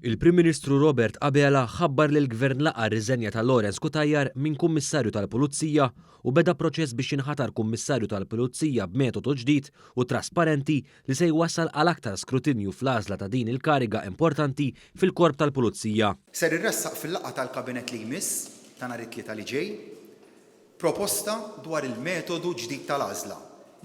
Il-Prim Ministru Robert Abela ħabbar li l-Gvern laqa r-riżenja ta' Lawrence Cutajar minn Kummissarju tal-Pulizija u beda proċess biex jinħatar Kummissarju tal-Pulizija b'metodu ġdid u trasparenti li se jwassal għal aktar skrutinju fl-għażla ta' din il-kariga importanti fil-Korp tal-Pulizija. Ser irressaq fil-laqgħa tal-Kabinet li jmiss ta' nhar it-tlieta li ġej proposta dwar il-metodu ġdid tal-għażla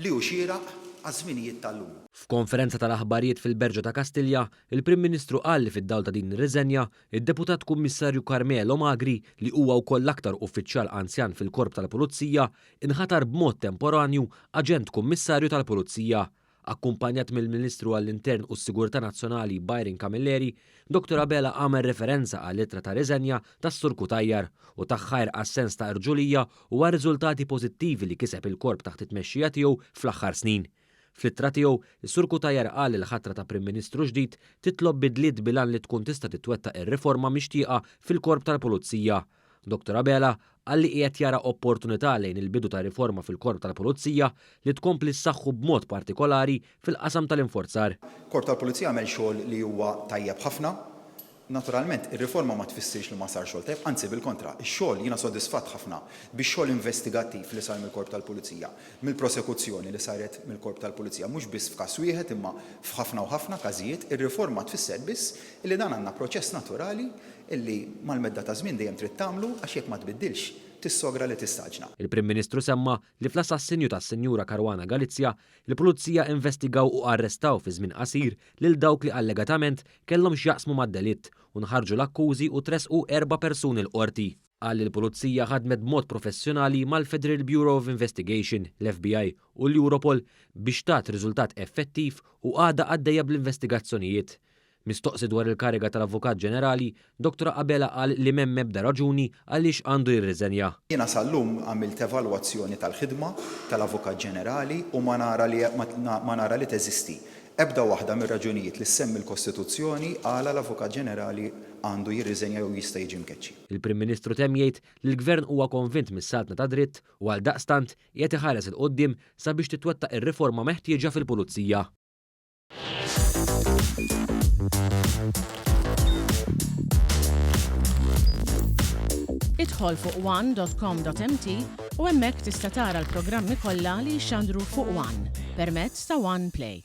li hu xieraq għaż-żminijiet tal-lum. F'konferenza tal-aħbarijiet fil-Berġa ta' Kastilja, il-Prim Ministru qal li fid-dawl ta' din ir-riżenja, id-Deputat Kummissarju Carmelo Magri li huwa wkoll l-aktar uffiċjal anzjan fil-Korp tal-Pulizija inħatar b'mod temporanju aġent Kummissarju tal-Pulizija. Akkumpanjat mill-Ministru għall-Intern u s-Sigurtà Nazzjonali Byron Camilleri, Dr. Abela għamel referenza għal lettra ta' riżenja tas-Sur Cutajar u taħħajr għas-sens ta' irġulija u għal riżultati pożittivi li kiseb il-Korp taħt it-tmexxija tiegħu fl-aħħar snin. Fl-ittra tiegħu, is-Sur Cutajar qal li l-ħatra ta' Prim Ministru ġdid titlob bidliet bilan li tkun tista' titwettaq ir-riforma mixtieqa fil-Korp tal-Pulizija. Dr. Abela qal li qiegħed jara opportunità lejn il-bidu ta' riforma fil-Korp tal-Pulizija li tkompli ssaħħu b'mod partikolari fil-qasam tal-infurzar. Korp tal-Pulizija għamel xogħol li huwa tajjeb ħafna. Naturalment, ir-riforma ma tfissirx li ma sar xogħol tajjeb, anzi bil-kontra, ix-xogħol jiena sodisfatt ħafna bix-xogħol investigattiv li sar mill-Korp tal-Pulizija, mill-prosekuzzjoni li saret mill-Korp tal-Pulizija, mhux biss f'każ wieħed imma f'ħafna u ħafna każijiet, ir-riforma tfisser biss li dan għandna proċess naturali illi mal-medda ta' żmien dejjem trid tagħmlu għax jekk ma tbiddilx tissogra li tistaġna. Il-Prim Ministru semma li fl-assassinju tas-Sinjura Caruana Galizia, il-Pulizija investigaw u arrestaw fi żmien qasir lil dawk li allegatament kellhom x'jaqsmu mad-delitt u nħarġu l-akkużi u tresqu 4 persuni l-qorti. Qal li l-Pulizija ħadmet b'mod professjonali mal-Federal Bureau of Investigation, l-FBI u l-Europol biex tat riżultat effettiv u għada għaddejja bl-investigazzjonijiet. Mistoqsi dwar il-kariga tal-Avukat Ġenerali, Dr. Abela qal li m'hemm ebda raġuni għaliex għandu jirriżenja. Jiena sal-lum għamilt evalwazzjoni tal-ħidma tal-Avukat Ġenerali u ma nara li teżisti. Ebda waħda mir-raġunijiet li semmi l-Kostituzzjoni għala l-Avukat Ġenerali għandu jirriżenja jew jista' jiġi mkeċċi. Il-Prim Ministru temm jgħid li l-Gvern huwa konvint mis-saltna ta' dritt u għal daqstant qiegħed iħares il-qudiem sabiex titwettaq ir-riforma meħtieġa fil-Pulizija. Idħol fuq one.com.mt u hemmhekk tista' tara l-programmi kollha li jxandru fuq One permezz ta' One Play.